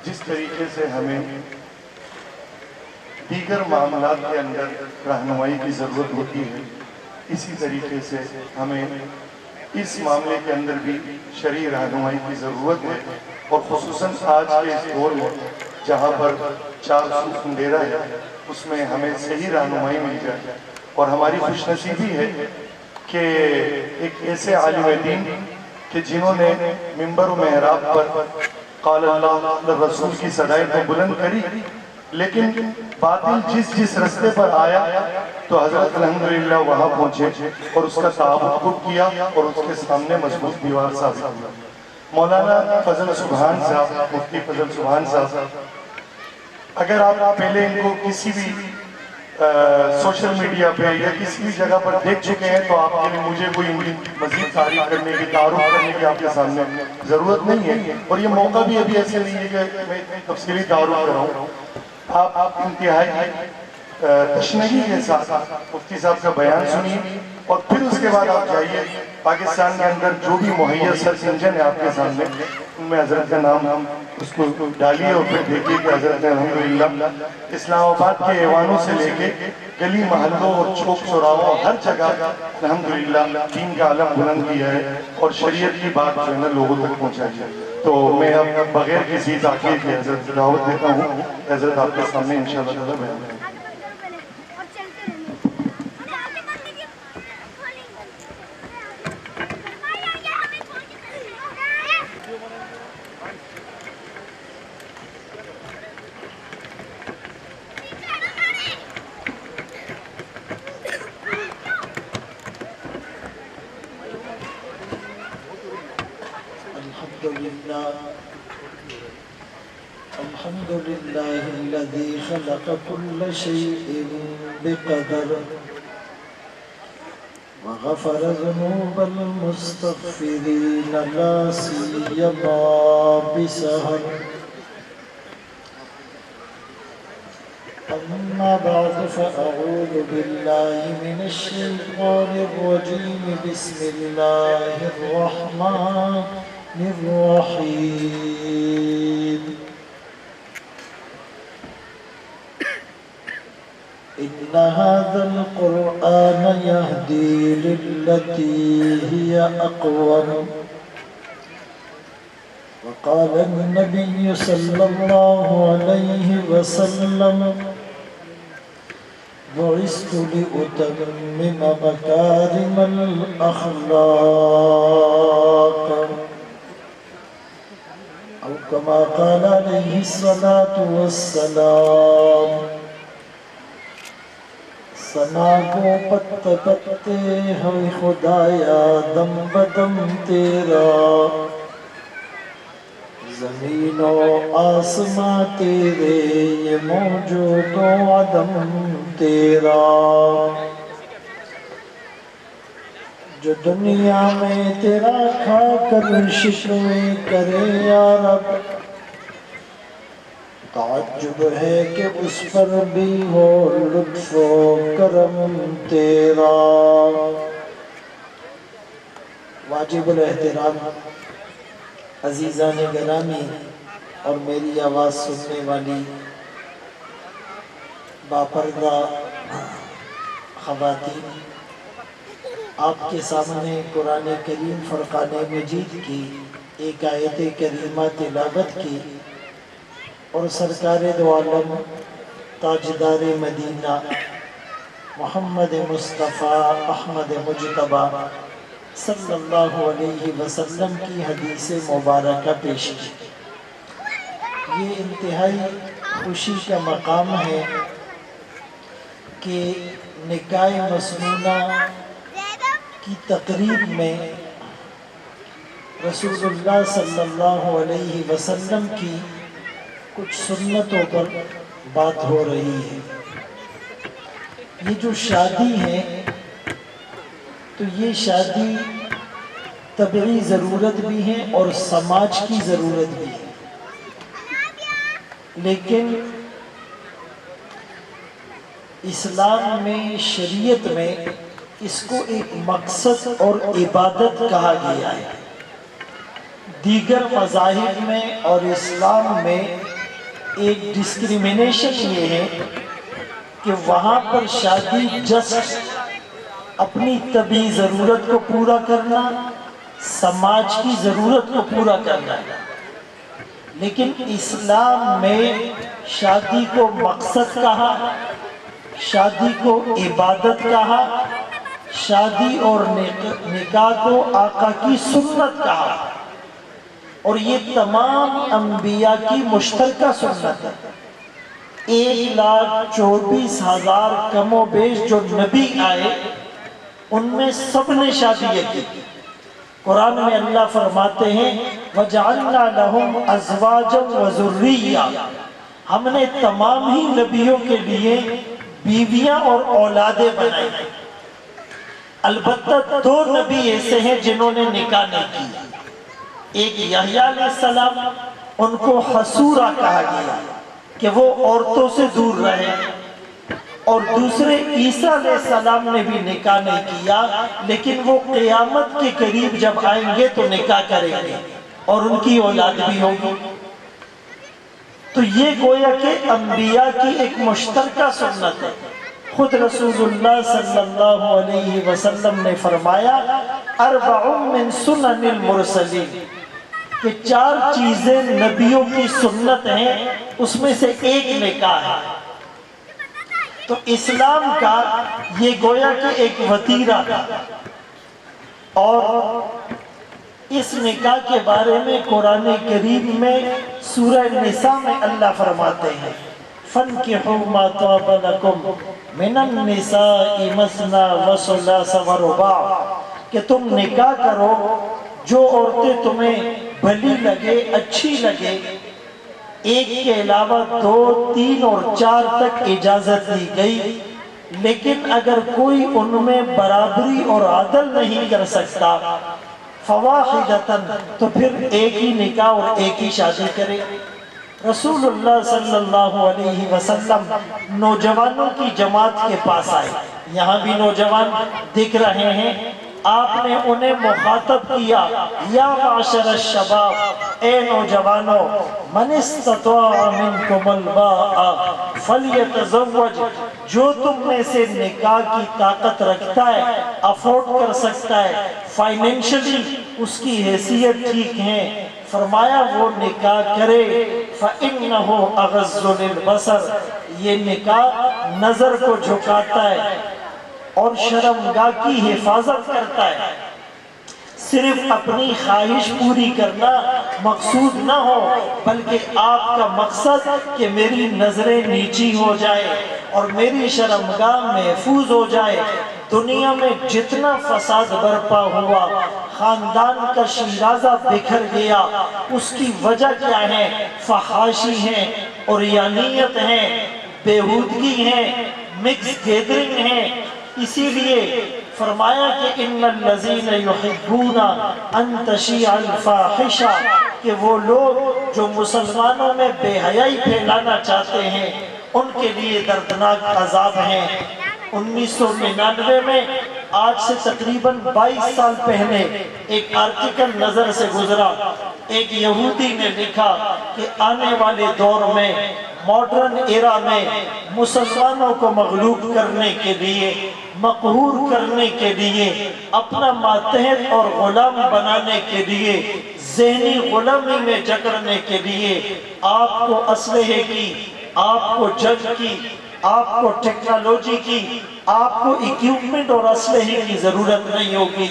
جس طریقے سے ہمیں دیگر معاملات کے اندر رہنمائی کی ضرورت ہوتی ہے، اسی طریقے سے ہمیں اس معاملے کے اندر بھی شرعی رہنمائی کی ضرورت ہے، اور خصوصاً آج کے اس دور میں جہاں پر 400 اندھیرا ہے، اس میں ہمیں صحیح رہنمائی مل جائے۔ اور ہماری خوش نصیبی ہے کہ ایک ایسے عالم دین کہ جنہوں نے منبر و محراب پر قال اللہ رسول کی صدائیں تو بلند کری، لیکن باطل جس رستے پر آیا تو حضرت الحمدللہ وہاں پہنچے اور اس کا تعاقب کیا اور اس کے سامنے مضبوط دیوار ثابت کیا۔ مولانا فضل سبحان صاحب، مفتی فضل سبحان صاحب، اگر آپ پہلے ان کو کسی بھی سوشل میڈیا پہ یا کسی بھی جگہ پر دیکھ چکے ہیں تو آپ کے لیے مجھے کوئی ان کی مزید تعریف کرنے کی، تعارف کرنے کی آپ کے سامنے ضرورت نہیں ہے، اور یہ موقع بھی ابھی ایسے نہیں ہے کہ میں تفصیلی تعارف کراؤں۔ آپ انتہائی تشنگی کے ساتھ مفتی صاحب کا بیان سنیے، اور پھر اس کے بعد آپ جائیے پاکستان کے اندر جو بھی مہیا سرچ انجن ہے آپ کے سامنے، ان میں حضرت کا نام اس کو ڈالیے، اور پھر دیکھیے کہ حضرت نے الحمدللہ اسلام آباد کے ایوانوں سے لے کے گلی محلوں اور چوک چوراہوں ہر جگہ الحمدللہ دین کا علم بلند کیا ہے، اور شریعت کی بات جو ہے نا لوگوں تک پہنچائی ہے۔ تو میں اب بغیر کسی تاخیر کے حضرت کی دعوت دیتا ہوں، حضرت آپ کے سامنے انشاءاللہ تعالیٰ بیان کریں۔ الحمد لله الذي خلق كل شيء بقدر وغفر ذنوب المستغفرين لا سيما بسهر. أما بعد فأعوذ بالله من الشيطان الرجيم. بسم الله الرحمن الرحيم. إن هذا القرآن يهدي للتي هي أقوم. وقال النبي صلى الله عليه وسلم: بعثت لأتمم مكارم الأخلاق، أو كما قال عليه الصلاة والسلام. ثنا کو پتے پتے ہے خدایا دم بدم تیرا، زمین و آسماں تیرے یہ موجود و عدم تیرا. جو دنیا میں تیرا کھا کر شکوے کرے یا رب، تعجب ہے کہ اس پر بھی ہو لطف و کرم تیرا. واجب الاحترام عزیزان گرامی اور میری آواز سننے والی باپردہ خواتین، آپ کے سامنے قرآن کریم فرقان مجید کی ایک آیت کریمہ تلاوت کی، اور سرکار دو عالم تاجدار مدینہ محمد مصطفیٰ احمد مجتبیٰ صلی اللہ علیہ وسلم کی حدیث مبارکہ پیش کی. یہ انتہائی خوشی کا مقام ہے کہ نکاح مسنونہ کی تقریب میں رسول اللہ صلی اللہ علیہ وسلم کی کچھ سنتوں پر بات ہو رہی ہے. یہ جو شادی ہے تو یہ شادی طبعی ضرورت بھی ہے اور سماج کی ضرورت بھی ہے، لیکن اسلام میں، شریعت میں اس کو ایک مقصد اور عبادت کہا گیا ہے. دیگر مذاہب میں اور اسلام میں ایک ڈسکریمنیشن یہ ہے کہ وہاں پر شادی جسٹ اپنی طبعی ضرورت کو پورا کرنا، سماج کی ضرورت کو پورا کرنا ہے، لیکن اسلام میں شادی کو مقصد کہا، شادی کو عبادت کہا، شادی اور نکاح کو آقا کی سنت کہا، اور یہ تمام انبیاء کی مشترکہ سنت ہے۔ 1,24,000 کم و بیش جو نبی آئے ان میں سب نے شادی کی۔ قرآن میں اللہ فرماتے ہیں وَجَعَلْنَا لَهُمْ أَزْوَاجًا وَذُرِّيَّةً، ہم نے تمام ہی نبیوں کے لیے بیویاں اور اولادیں بنائی۔ البتہ 2 نبی ایسے ہیں جنہوں نے نکاح نہیں کی، ایک یحییٰ علیہ السلام، ان کو حسورہ کہا گیا کہ وہ عورتوں سے دور رہے، اور دوسرے عیسیٰ علیہ السلام نے بھی نکاح نہیں کیا، لیکن وہ قیامت کے قریب جب آئیں گے تو نکاح کریں گے اور ان کی اولاد بھی ہوگی۔ تو یہ گویا کہ انبیاء کی ایک مشترکہ سنت ہے۔ خود رسول اللہ صلی اللہ علیہ وسلم نے فرمایا 4 من سنن المرسلین، کہ 4 چیزیں نبیوں کی سنت ہیں، اس میں سے ایک نکاح ہے۔ تو اسلام کا یہ گویا کہ ایک وتیرہ تھا، اور اس نکاح کے بارے میں قرآن کریم میں سورہ نساء میں اللہ فرماتے ہیں فَانْكِحُوا مَا طَابَ لَكُمْ مِنَ النِّسَاءِ مَثْنَىٰ وَثُلَاثَ وَرُبَاعَ، کہ تم نکاح کرو جو عورتیں تمہیں بھلی لگے، اچھی لگے، ایک کے علاوہ 2، 3 اور 4 تک اجازت دی گئی، لیکن اگر کوئی ان میں برابری اور عدل نہیں کر سکتا فواحدتاً، تو پھر ایک ہی نکاح اور ایک ہی شادی کرے۔ رسول اللہ صلی اللہ علیہ وسلم نوجوانوں کی جماعت کے پاس آئے، یہاں بھی نوجوان دکھ رہے ہیں، آپ نے انہیں مخاطب کیا یا معاشر الشباب، اے نوجوانوں، من استطاع منکم الباء فلیتزوج، جو تم میں سے نکاح کی طاقت رکھتا ہے، افورڈ کر سکتا ہے، فائنینشلی اس کی حیثیت ٹھیک ہے، فرمایا وہ نکاح کرے، فَإِنَّهُ أَغَضُّ لِلْبَصَرِ، یہ نکاح نظر کو جھکاتا ہے اور شرمگاہ کی حفاظت کرتا ہے۔ صرف اپنی خواہش پوری کرنا مقصود نہ ہو، بلکہ آپ کا مقصد کہ میری نظریں نیچی ہو جائے اور میری شرمگاہ محفوظ ہو جائے۔ دنیا میں جتنا فساد برپا ہوا، خاندان کا شیرازہ بکھر گیا، اس کی وجہ کیا ہے؟ فحاشی ہیں، عریانیت ہیں، بےہودگی ہیں، مکس گیدرنگ ہیں۔ اسی لیے فرمایا کہ ان الذین یحبون ان تشیع الفاحشہ، کہ وہ لوگ جو مسلمانوں میں بے حیائی پھیلانا چاہتے ہیں ان کے لیے دردناک عذاب ہیں۔ 1999 میں، آج سے تقریباً 22 سال پہلے، ایک آرٹیکل نظر سے گزرا، ایک یہودی نے لکھا کہ آنے والے دور میں، ماڈرن ایرا میں، مسلمانوں کو مغلوب کرنے کے لیے، مقہور کرنے کے لیے، اپنا ماتحت اور غلام بنانے کے لیے، ذہنی غلامی میں جکڑنے کے لیے آپ کو اسلحے کی، آپ کو جنگ کی، آپ کو ٹیکنالوجی کی، آپ کو اکوپمنٹ اور اسلحے کی ضرورت نہیں ہوگی۔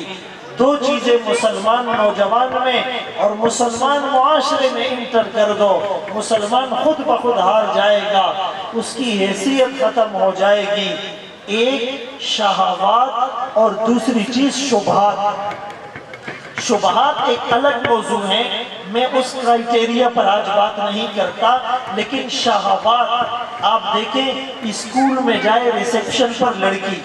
2 چیزیں مسلمان نوجوان میں اور مسلمان معاشرے میں انٹر کر دو، مسلمان خود بخود ہار جائے گا، اس کی حیثیت ختم ہو جائے گی۔ ایک شہوات اور دوسری چیز شبہات۔ شبہات ایک الگ موضوع ہے، میں اس کرائیٹیریا پر آج بات نہیں کرتا، لیکن شہوات، آپ دیکھیں اسکول میں جائے ریسیپشن پر لڑکی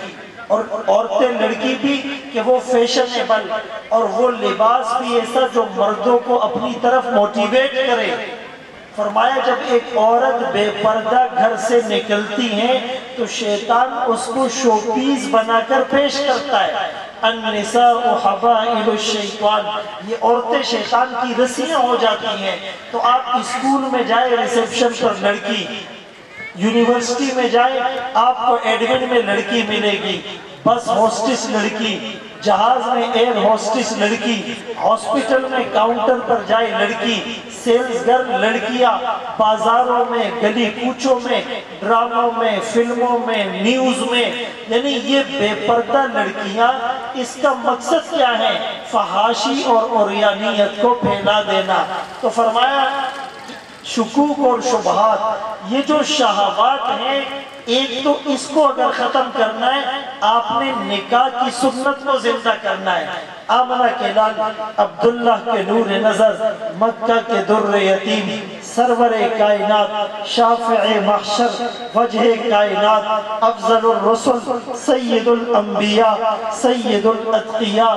اور عورتیں لڑکی بھی کہ وہ فیشنیبل، اور وہ لباس بھی ایسا جو مردوں کو اپنی طرف موٹیویٹ کرے۔ فرمایا جب ایک عورت بے پردہ گھر سے نکلتی ہے تو شیطان اس کو شو پیس بنا کر پیش کرتا ہے، النساء حبائل الشیطان، یہ عورتیں شیطان کی رسیاں ہو جاتی ہیں۔ تو آپ اسکول میں جائے ریسیپشن پر لڑکی، یونیورسٹی میں جائے آپ کو ایڈمن میں لڑکی ملے گی، بس ہوسٹس لڑکی، جہاز میں ایئر ہوسٹس لڑکی، ہاسپٹل میں کاؤنٹر پر جائے لڑکی، سیلز گرل لڑکیاں، بازاروں میں، گلی کوچوں میں، ڈراموں میں، فلموں میں، نیوز میں، یعنی یہ بے پردہ لڑکیاں، اس کا مقصد کیا ہے؟ فحاشی اور عریانیت کو پھیلا دینا۔ تو فرمایا شکوک اور شبہات، یہ جو شہوات ہیں، ایک تو اس کو اگر ختم کرنا ہے آپ نے نکاح کی سنت کو زندہ کرنا ہے۔ آمنہ کے لال، عبداللہ کے نور نظر، مکہ کے در یتیم، سرور کائنات، شافع محشر، وجہ کائنات، افضل الرسل، سید الانبیاء، سید الاتقیاء،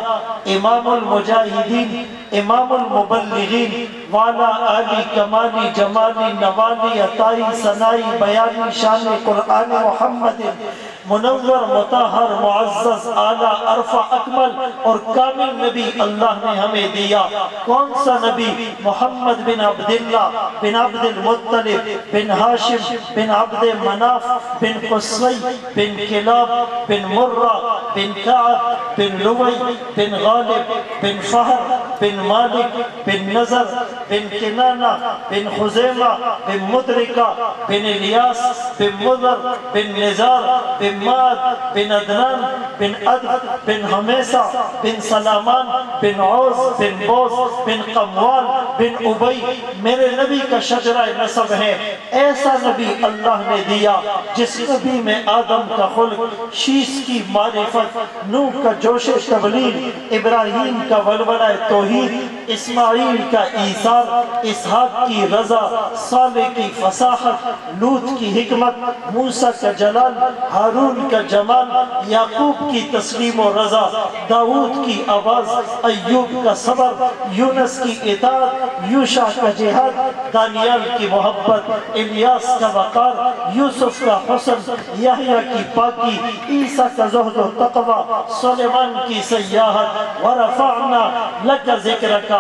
امام المجاہدین، امام المبلغین، والا آلی کمالی جمالی نوالی عطائی ثنائی بیانی شان قرآن محمد، منور مطہر معزز اعلیٰ عرفہ اکمل اور کامل نبی اللہ نے ہمیں دیا۔ کون سا نبی؟ محمد بن عبداللہ بن عبد المطلب بن ہاشم بن عبد مناف بن قصی بن کلاب بن مرہ بن کعب بن لوی بن غالب بن فہر بن مالک بن نظر بن کنانہ بن خزیمہ بن مدرکہ بن الیاس بن مضر بن نزار بن ماد بن عدنان بن عدد بن حمیسہ بن سلامان بن عوز بن بوز بن قموال بن عبی۔ میرے نبی کا شجرہ نسب ہے۔ ایسا نبی اللہ نے دیا جس نبی میں آدم کا خلق، شیش کی معرفت، نوح کا جوش تبلیغ، ابراہیم کا ولولہ توحید، اسماعیل کا ایثار، اسحاق کی رضا، صالح کی فصاحت، لوط کی حکمت، موسیٰ کا جلال، ہارون کا جمال، یعقوب کی تسلیم و رضا، داؤد کی آواز، ایوب کا صبر، یونس کی اطاعت، یوشع کا جہاد، دانیال کی محبت، الیاس کا وقار، یوسف کا حسن، یحییٰ کی پاکی، عیسیٰ کا زہد و تقوی، سلیمان کی سیاحت، ورفعنا لک ذکرک،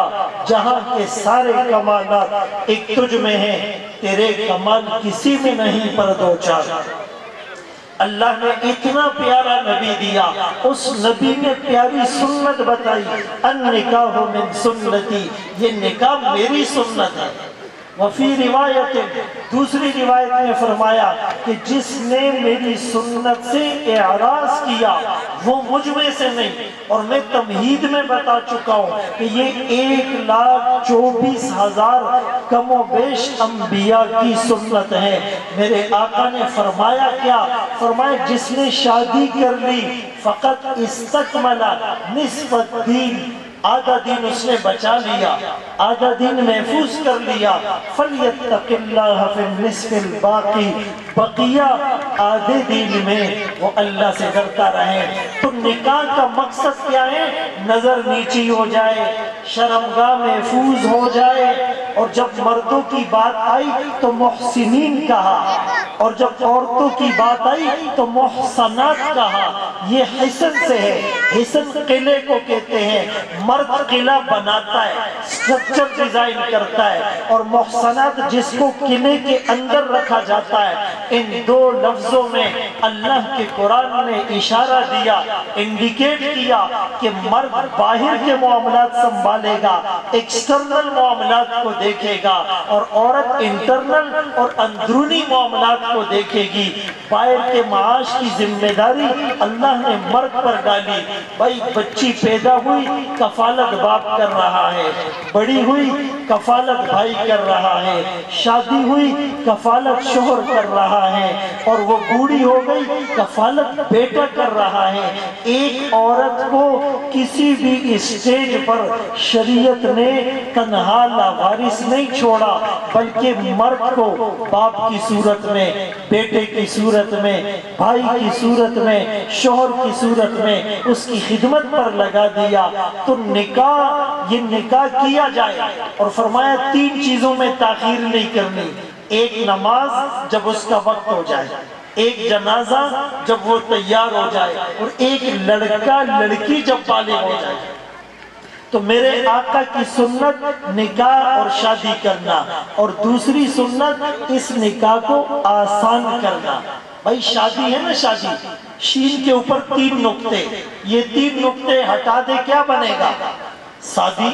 جہاں کے سارے کمالات ایک تجھ میں ہیں، تیرے کمال کسی میں نہیں پر دو چار۔ اللہ نے اتنا پیارا نبی دیا، اس نبی نے پیاری سنت بتائی، النکاح من سنتی، یہ نکاح میری سنت ہے۔ وفی روایت، دوسری روایت میں فرمایا کہ جس نے میری سنت سے اعراض کیا وہ مجھ میں سے نہیں۔ اور میں تمہید میں بتا چکا ہوں کہ یہ 1,24,000 کم و بیش انبیاء کی سنت ہے۔ میرے آقا نے فرمایا کیا؟ فرمایا جس نے شادی کر لی فقط استکمل نصف الدین، آدھا دین اس نے بچا لیا، آدھا دین محفوظ کر لیا، فَلْيَتَّقِ اللَّهَ فِي النِّصْفِ الْبَاقِي، بقیہ آدھے دین میں وہ اللہ سے ڈرتا رہے۔ تو نکاح کا مقصد کیا ہے؟ نظر نیچی ہو جائے، شرمگاہ محفوظ ہو جائے، اور جب مردوں کی بات آئی تو محسنین کہا، اور جب عورتوں کی بات آئی تو محسنات کہا۔ یہ حسن سے ہے، حسن قلعے کو کہتے ہیں، مرد قلعہ بناتا ہے، سٹرکچر ڈیزائن کرتا ہے، اور محسنات جس کو قلعے کے اندر رکھا جاتا ہے۔ ان دو لفظوں میں اللہ کے قرآن نے اشارہ دیا، انڈیکیٹ کیا کہ مرد باہر کے معاملات سنبھالے گا، ایکسٹرنل معاملات کو دیکھے گا، اور عورت انٹرنل اور اندرونی معاملات کو دیکھے گی۔ باہر کے معاش کی ذمہ داری اللہ نے مرد پر ڈالی۔ بھائی بچی پیدا ہوئی کفالت باپ کر رہا ہے، بڑی ہوئی کفالت بھائی کر رہا ہے، شادی ہوئی کفالت شوہر کر رہا ہے، اور وہ بوڑھی ہو گئی کفالت بیٹا کر رہا ہے۔ ایک عورت کو کسی بھی اسٹیج پر شریعت نے تنہا لاوارث نہیں چھوڑا، بلکہ مرد کو باپ کی صورت میں، بیٹے کی صورت میں، بھائی کی صورت میں، شوہر کی صورت میں اس کی خدمت پر لگا دیا۔ تو نکاح، یہ نکاح کیا جائے، اور فرمایا 3 چیزوں میں تاخیر نہیں کرنی۔ ایک نماز جب اس کا وقت ہو جائے، ایک جنازہ جب وہ تیار ہو جائے اور ایک لڑکا لڑکی جب بالغ ہو جائے، تو میرے آقا کی سنت نکاح اور شادی کرنا، اور دوسری سنت اس نکاح کو آسان کرنا۔ بھائی شادی ہے نا، شادی شین کے اوپر 3 نقطے، یہ 3 نقطے ہٹا دے کیا بنے گا؟ شادی۔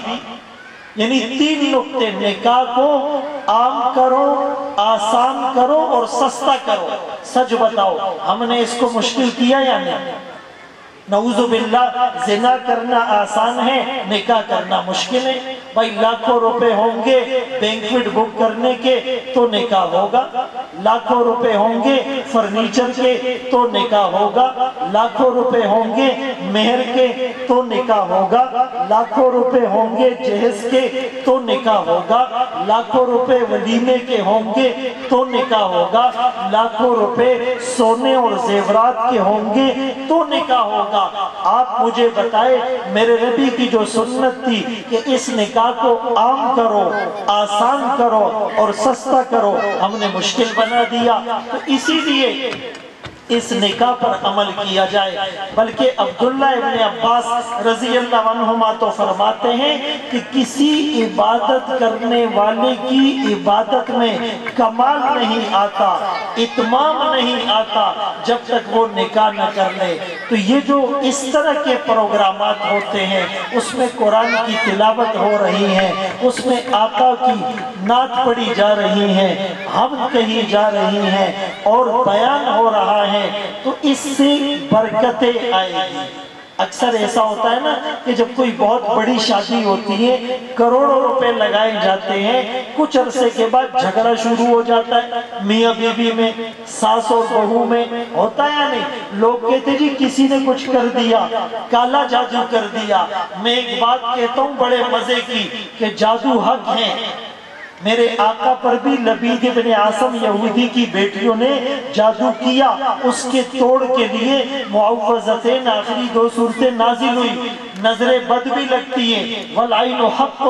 یعنی 3 نقطے، نکاح کو عام کرو، آسان کرو اور سستا کرو۔ سچ بتاؤ ہم نے اس کو مشکل کیا یا نہیں؟ نعوذ باللہ، زنا کرنا آسان ہے، نکاح کرنا مشکل ہے۔ بھائی لاکھوں روپے ہوں گے بینکویٹ بک کرنے کے تو نکاح ہوگا، لاکھوں روپے ہوں گے فرنیچر کے تو نکاح ہوگا، لاکھوں روپے ہوں گے مہر کے تو نکاح ہوگا، لاکھوں روپے ہوں گے جہیز کے تو نکاح ہوگا، لاکھوں روپے ولیمے کے ہوں گے تو نکاح ہوگا، لاکھوں روپے سونے اور زیورات کے ہوں گے تو نکاح ہوگا۔ آپ مجھے بتائے میرے نبی کی جو سنت تھی کہ اس نکاح کو عام کرو، آسان کرو اور سستا کرو، ہم نے مشکل بنا دیا۔ تو اسی لیے اس نکاح پر عمل کیا جائے۔ بلکہ عبداللہ ابن عباس رضی اللہ عنہما تو فرماتے ہیں کہ کسی عبادت کرنے والے کی عبادت میں کمال نہیں آتا، اتمام نہیں آتا جب تک وہ نکاح نہ کر لے۔ تو یہ جو اس طرح کے پروگرامات ہوتے ہیں، اس میں قرآن کی تلاوت ہو رہی ہے، اس میں آقا کی نعت پڑھی جا رہی ہے، حمد کہی جا رہی ہیں اور بیان ہو رہا ہے، تو اس سے برکتیں آئے گی۔ اکثر ایسا ہوتا ہے نا کہ جب کوئی بہت بڑی شادی ہوتی ہے، کروڑوں روپے لگائے جاتے ہیں، کچھ عرصے کے بعد جھگڑا شروع ہو جاتا ہے، میاں بیوی میں، ساس اور بہو میں، ہوتا ہے یا نہیں؟ لوگ کہتے جی کسی نے کچھ کر دیا، کالا جادو کر دیا۔ میں ایک بات کہتا ہوں بڑے مزے کی کہ جادو حق ہے۔ میرے آقا پر بھی لبید ابن عاصم یہودی کی بیٹیوں نے جادو کیا، اس کے توڑ کے لیے معوذتین آخری 2 سورتیں نازل ہوئی۔ نظر بد بھی لگتی ہے، والعین حق،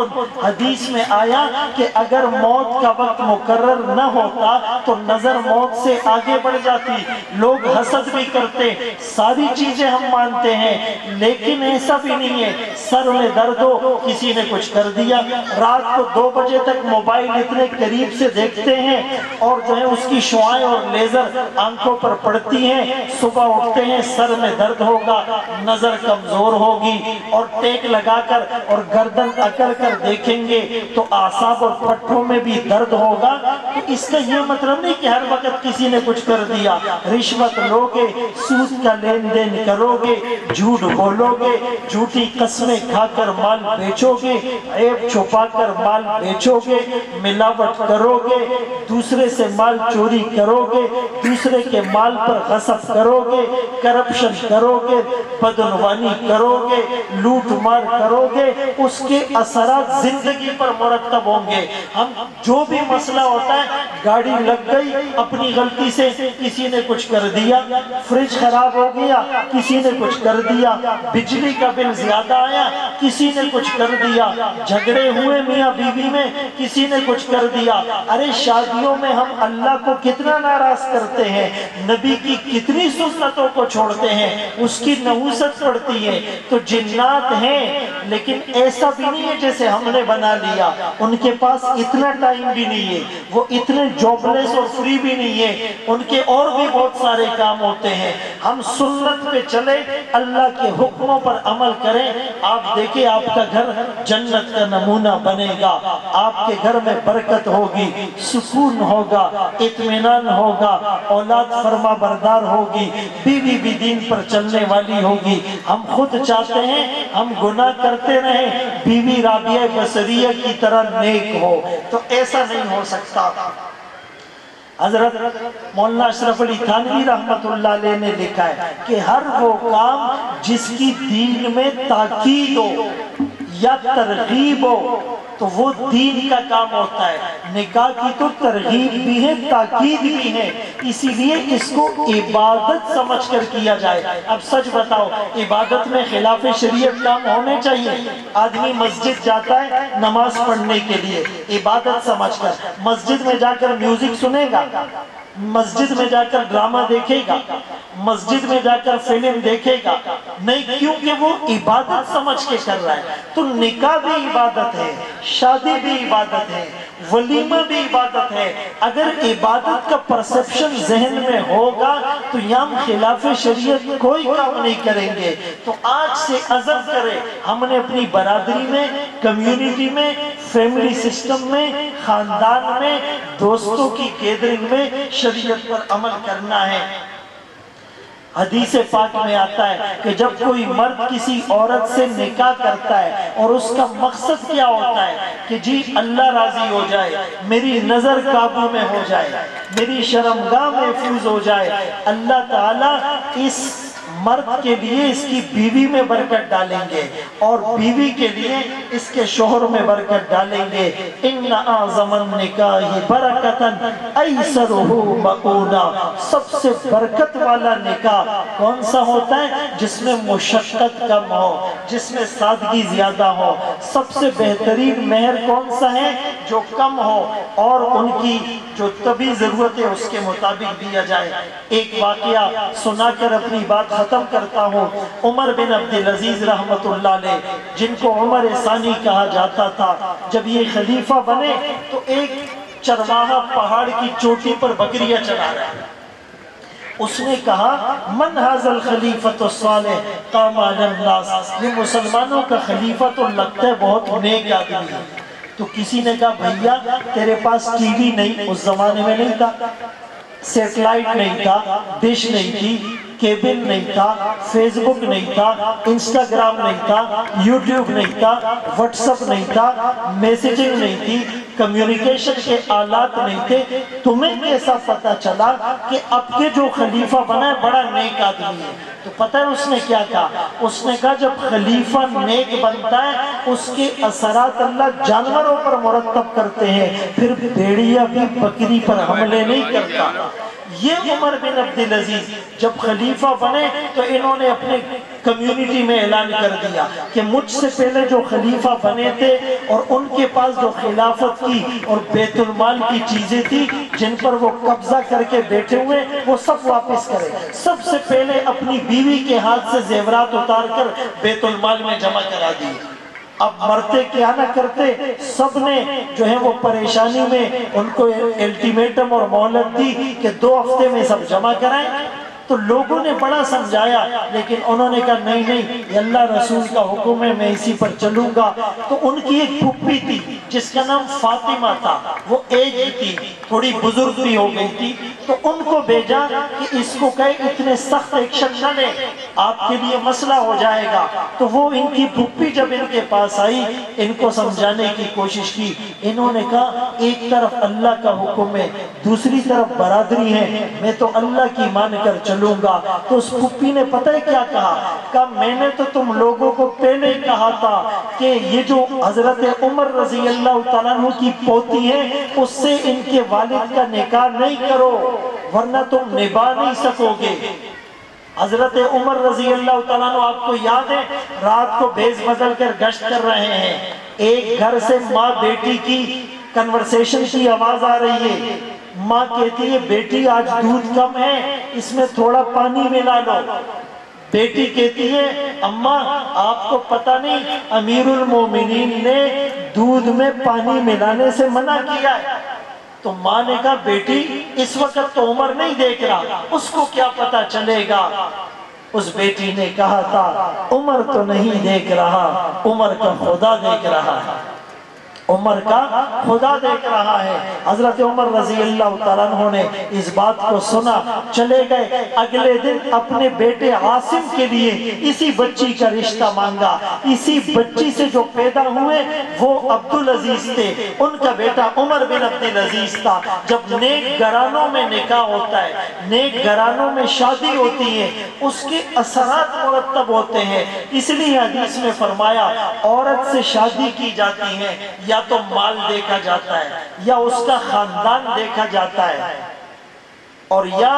حدیث میں آیا کہ اگر موت کا وقت مقرر نہ ہوتا تو نظر موت سے آگے بڑھ جاتی۔ لوگ حسد بھی کرتے، ساری چیزیں ہم مانتے ہیں، لیکن ایسا بھی نہیں ہے سر میں درد ہو کسی نے کچھ کر دیا، رات کو 2 بجے تک موبائل اتنے قریب سے دیکھتے ہیں اور جو ہے اس کی شعاعیں اور لیزر آنکھوں پر پڑتی ہیں، صبح اٹھتے ہیں سر میں درد ہوگا، نظر کمزور ہوگی، اور ٹیک لگا کر اور گردن اکڑ کر دیکھیں گے تو اعصاب اور پٹھوں میں بھی درد ہوگا۔ تو اس کا یہ مطلب نہیں کہ ہر وقت کسی نے کچھ کر دیا۔ رشوت لوگے، سود کا لین دین کرو گے، جھوٹ بولو گے، جھوٹی قسمیں کھا کر مال بیچو گے، عیب چھپا کر مال بیچو گے، ملاوٹ کرو گے، دوسرے سے مال چوری کرو گے، دوسرے کے مال پر غصب کرو گے، کرپشن کرو گے، بدعنوانی کرو گے، لوٹ مار کرو گے، اس کے اثرات زندگی پر مرتب ہوں گے۔ ہم جو بھی مسئلہ ہوتا ہے، گاڑی لگ گئی اپنی غلطی سے، کسی نے کچھ کر دیا، فریج خراب ہو گیا کسی نے کچھ کر دیا، بجلی کا بل زیادہ آیا کسی نے کچھ کر دیا، جھگڑے ہوئے میاں بیوی میں کسی نے کچھ کر دیا۔ ارے شادیوں میں ہم اللہ کو کتنا ناراض کرتے ہیں، نبی کی کتنی سنتوں کو چھوڑتے ہیں، اس کی نحوست پڑتی ہے۔ تو جنات ہیں لیکن ایسا بھی نہیں ہے جیسے ہم نے بنا لیا، ان کے پاس اتنا ٹائم بھی نہیں ہے، وہ اتنے جاب لیس اور فری بھی نہیں ہے، ان کے اور بھی بہت سارے کام ہوتے ہیں۔ ہم سنت پہ چلے، اللہ کے حکموں پر عمل کریں، آپ دیکھیں آپ کا گھر جنت کا نمونہ بنے گا، آپ کے گھر میں برکت ہوگی، سکون ہوگا، اطمینان ہوگا، اولاد فرما بردار ہوگی، بیوی بھی دین پر چلنے والی ہوگی۔ ہم خود چاہتے ہیں ہم گناہ کرتے رہیں، بیوی رابعہ بصریہ کی طرح نیک ہو، تو ایسا نہیں ہو سکتا۔ حضرت مولانا اشرف علی تھانوی رحمت اللہ علیہ نے لکھا ہے کہ ہر وہ کام جس کی دین میں تاکید ہو یا ترغیب ہو تو وہ دین کا کام ہوتا ہے۔ نکاح کی تو ترغیب بھی ہے، تاکید بھی ہے، اسی لیے اس کو عبادت سمجھ کر کیا جائے۔ اب سچ بتاؤ، عبادت میں خلاف شریعت کام ہونے چاہیے؟ آدمی مسجد جاتا ہے نماز پڑھنے کے لیے عبادت سمجھ کر، مسجد میں جا کر میوزک سنے گا؟ مسجد میں جا کر ڈرامہ دیکھے گا، مسجد میں جا کر فلم دیکھے گا نہیں، کیونکہ وہ عبادت سمجھ کے کر رہا ہے۔ تو نکاح بھی عبادت ہے، شادی بھی عبادت ہے، ولیمہ بھی عبادت ہے۔ اگر عبادت کا پرسپشن ذہن میں ہوگا تو یہاں خلاف شریعت کوئی کام نہیں کریں گے۔ تو آج سے عزم کرے ہم نے اپنی برادری میں، کمیونٹی میں، فیملی سسٹم میں، خاندان میں، دوستوں کی گیدرنگ میں شریعت پر عمل کرنا ہے۔ حدیث پاک میں آتا ہے کہ جب کوئی مرد کسی عورت سے نکاح کرتا ہے اور اس کا مقصد کیا ہوتا ہے کہ جی اللہ راضی ہو جائے، میری نظر قابو میں ہو جائے، میری شرمگاہ محفوظ ہو جائے، اللہ تعالیٰ اس مرد کے لیے اس کی بیوی میں برکت ڈالیں گے اور بیوی کے لیے اس کے شوہر میں برکت ڈالیں گے۔ ان اعظم النکاح برکتاً ایسرہ مؤونہ، سب سے برکت والا نکاح کون سا ہوتا ہے؟ جس میں مشقت کم ہو، جس میں سادگی زیادہ ہو۔ سب سے بہترین مہر کون سا ہے؟ جو کم ہو اور ان کی جو طبی ضرورت ہے اس کے مطابق دیا جائے۔ ایک واقعہ سنا کر اپنی بات ختم کرتا ہوں۔ عمر بن عبدالعزیز رحمت اللہ علیہ، جن کو عمر ثانی کہا جاتا تھا، جب یہ خلیفہ بنے تو ایک چرواہا پہاڑ کی چوٹی پر بکریاں چلا رہا ہے۔ اس نے کہا من ھذا الخلیفۃ الصالح قام علی الناس، یہ مسلمانوں کا خلیفہ تو لگتا ہے بہت نیک آدمی ہے۔ تو کسی نے کہا بھیا تیرے پاس ٹی وی نہیں، اس زمانے میں نہیں تھا، سیٹلائٹ نہیں تھا، ڈش نہیں تھی، کیبل نہیں تھا، فیس بک نہیں تھا، انسٹاگرام نہیں تھا، یوٹیوب نہیں تھا، واٹس اپ نہیں تھا، میسیجنگ نہیں تھی، کمیونیکیشن کے آلات نہیں تھے، تمہیں کیسا پتا چلا کہ اب کے جو خلیفہ بنا ہے بڑا نیک آدمی ہے؟ تو پتہ ہے اس نے کیا کہا؟ اس نے کہا جب خلیفہ نیک بنتا ہے اس کے اثرات اللہ جانوروں پر مرتب کرتے ہیں، پھر بھیڑیا بھی بکری پر حملے نہیں کرتا۔ یہ عمر بن عبدالعزیز جب خلیفہ بنے تو انہوں نے اپنے کمیونٹی میں اعلان کر دیا کہ مجھ سے پہلے جو خلیفہ بنے تھے اور ان کے پاس جو خلافت کی اور بیت المال کی چیزیں تھی جن پر وہ قبضہ کر کے بیٹھے ہوئے، وہ سب واپس کرے۔ سب سے پہلے اپنی بیوی کے ہاتھ سے زیورات اتار کر بیت المال میں جمع کرا دی۔ اب مرتے کیا نہ کرتے، سب نے جو ہے وہ پریشانی میں ان کو الٹیمیٹم اور مہلت دی کہ 2 ہفتے میں سب جمع کرائیں۔ تو لوگوں نے بڑا سمجھایا لیکن انہوں نے کہا نہیں نہیں، یہ اللہ رسول کا حکم ہے، میں اسی پر چلوں گا۔ تو ان کی ایک پھپھی تھی جس کا نام فاطمہ تھا، وہ ایج تھی، تھوڑی بزرگ بھی ہو گئی تھی، تو ان کو بھیجا کہ اس کو کہے اتنے سخت ایکشن نہ لے، آپ کے لیے مسئلہ ہو جائے گا۔ تو وہ ان کی پھپھی جب ان کے پاس آئی، ان کو سمجھانے کی کوشش کی، انہوں نے کہا ایک طرف اللہ کا حکم ہے، دوسری طرف برادری ہے، میں تو اللہ کی مان کر چلوں گا۔ تو اس پھپھی نے پتہ ہے کیا کہا میں نے تو تم لوگوں کو پہلے ہی کہا تھا کہ یہ جو حضرت عمر رضی اللہ تعالیٰ عنہ کی پوتی ہے اس سے ان کے والد کا نکاح نہیں کرو ورنہ تم نبھا نہیں سکو گے۔ حضرت عمر رضی اللہ تعالیٰ عنہ آپ کو یاد ہے رات کو بھیس بدل کر گشت کر رہے ہیں، ایک گھر سے ماں بیٹی کی کنورسیشن کی آواز آ رہی ہے۔ ماں کہتی ہے بیٹی آج دودھ کم ہے، اس میں تھوڑا پانی ملا لو۔ بیٹی کہتی ہے اماں آپ کو پتہ نہیں امیر المومنین نے دودھ میں پانی ملانے سے منع کیا ہے۔ تو ماں نے کہا بیٹی اس وقت تو عمر نہیں دیکھ رہا، اس کو کیا پتہ چلے گا۔ اس بیٹی نے کہا تھا عمر تو نہیں دیکھ رہا، عمر کا خدا دیکھ رہا ہے، عمر کا خدا دیکھ رہا ہے۔ حضرت عمر رضی اللہ تعالیٰ عنہ نے اس بات کو سنا، چلے گئے، اگلے دن اپنے بیٹے عاصم کے لیے اسی بچی کا رشتہ مانگا۔ اسی بچی سے جو پیدا ہوئے وہ عبدالعزیز تھے، ان کا بیٹا عمر بن عبدالعزیز تھا۔ جب نیک گھرانوں میں نکاح ہوتا ہے، نیک گھرانوں میں شادی ہوتی ہے، اس کے اثرات مرتب ہوتے ہیں۔ اس لیے حدیث میں فرمایا عورت سے شادی کی جاتی ہے یا تو مال دیکھا جاتا ہے یا اس کا خاندان دیکھا جاتا ہے۔ اور یا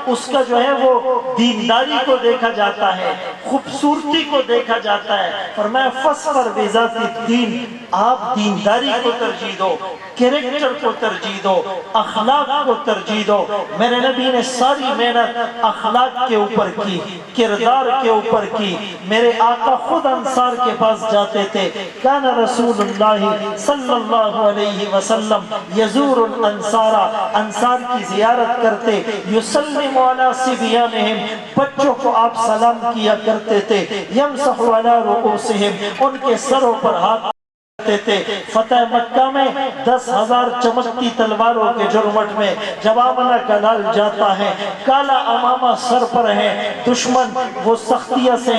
اس کا جو ہے وہ دینداری کو دیکھا جاتا ہے، خوبصورتی کو دیکھا جاتا ہے۔ فرمایا فَاصْبِرْ بِذَاتِ الدِّینِ، آپ دینداری کو ترجیح دو، کریکٹر کو ترجیح دو، اخلاق کو ترجیح دو۔ میرے نبی نے ساری محنت اخلاق کے اوپر کی، کردار کے اوپر کی۔ میرے آقا خود انصار کے پاس جاتے تھے، کان رسول اللہ صلی اللہ علیہ وسلم یزور الانصار، انصار کی زیارت کرتے، یسلم علی صبیانہم، بچوں کو آپ سلام کیا کرتے تھے، یمسح علی رؤوسہم، ان کے سروں پر ہاتھ تھے۔ فتح مکہ میں 10,000 چمکتی تلواروں کے جرمٹ میں جب آمنہ کا لال جاتا ہے، کالا امامہ سر پر ہے، دشمن وہ سختیاں سے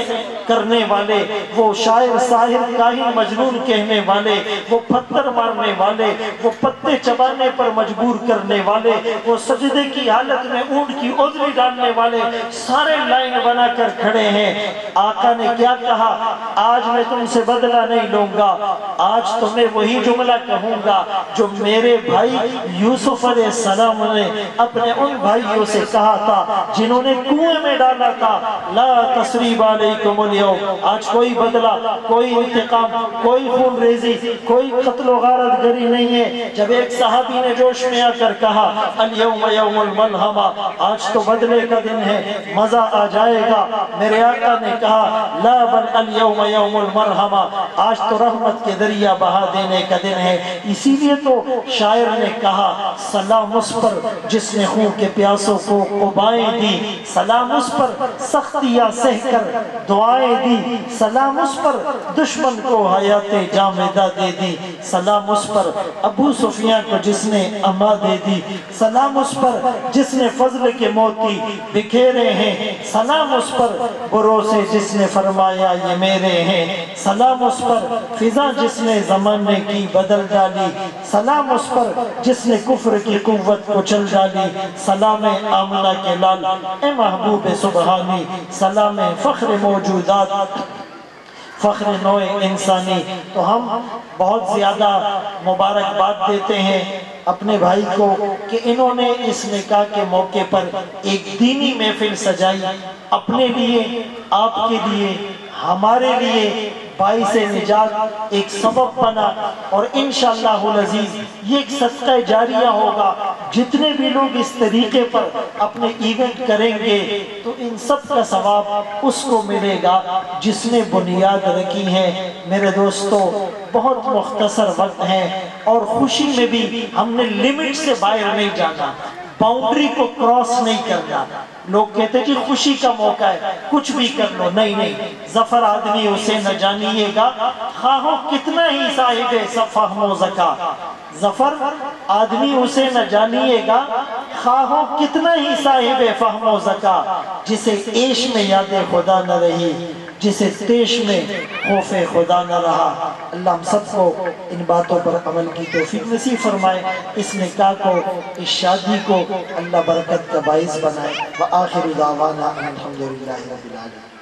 کرنے والے، وہ شاعر ساحر کاہن مجنون کہنے والے، وہ پتھر مارنے والے، وہ پتے چبانے پر مجبور کرنے والے، وہ سجدے کی حالت میں اونٹ کی اذنی ڈالنے والے، سارے لائن بنا کر کھڑے ہیں۔ آقا نے کیا کہا؟ آج میں تم سے بدلہ نہیں لوں گا، آج تو میں وہی جملہ کہوں گا جو میرے بھائی یوسف علیہ السلام نے اپنے ان بھائیوں سے کہا تھا جنہوں نے کنویں میں ڈالا تھا، لا تثریب علیکم اليوم، آج کوئی بدلہ، کوئی انتقام، کوئی خون ریزی، کوئی قتل و غارت گری نہیں ہے۔ جب ایک صحابی نے جوش میں آ کر کہا الیوم یوم الملحمہ، آج تو بدلے کا دن ہے، مزہ آ جائے گا، میرے آقا نے کہا لا بل الیوم یوم المرحمہ، آج تو رحمت کے دریا بہا دینے کا دن ہے۔ اسی لیے تو شاعر نے کہا سلام اس پر جس نے خون کے پیاسوں کو قبائیں دی، سلام اس پر سختیاں سہ کر دعائیں دی، سلام اس پر دشمن کو حیات جامدہ دے دی، سلام اس پر ابو سفیان کو جس نے اما دے دی، سلام اس پر جس نے فضل کے موتی بکھیرے ہیں، سلام اس پر بھروسے جس نے فرمایا یہ میرے ہیں، سلام اس پر فضا جس نے زمانے کی بدل ڈالی، سلام اس پر جس نے کفر کی قوت کو چل ڈالی، سلام آمنہ کے لال اے محبوب سبحانی، سلام فخر موجودات، فخر نوع انسانی۔ تو ہم بہت زیادہ مبارکباد دیتے ہیں اپنے بھائی کو کہ انہوں نے اس نکاح کے موقع پر ایک دینی محفل سجائی، اپنے لیے، آپ کے لیے، ہمارے لیے باعث نجات ایک سبب بنا، اور انشاءاللہ العزیز یہ ایک صدقہ جاریہ ہوگا۔ جتنے بھی لوگ اس طریقے پر اپنے ایونٹ کریں گے تو ان سب کا ثواب اس کو ملے گا جس نے بنیاد رکھی ہے۔ میرے دوستو بہت مختصر وقت ہے، اور خوشی میں بھی ہم نے لمٹ سے باہر نہیں جانا، باؤنڈری کو کراس نہیں کرنا۔ لوگ کہتے ہیں جی خوشی کا موقع ہے کچھ بھی کر لو، نہیں، ظفر آدمی اسے نہ جانیے گا خواہو کتنا ہی صاحب فہم و ذکا، ظفر آدمی اسے نہ جانیے گا خواہو کتنا ہی صاحب فہم و ذکا، جسے عیش میں یاد خدا نہ رہی، جسے تیش میں خوف خدا نہ رہا۔ اللہ ہم سب کو ان باتوں پر عمل کی توفیق نصیب فرمائے، اس نکاح کو، اس شادی کو اللہ برکت کا باعث بنائے۔ وآخر دعوانا الحمدللہ رب العالمین۔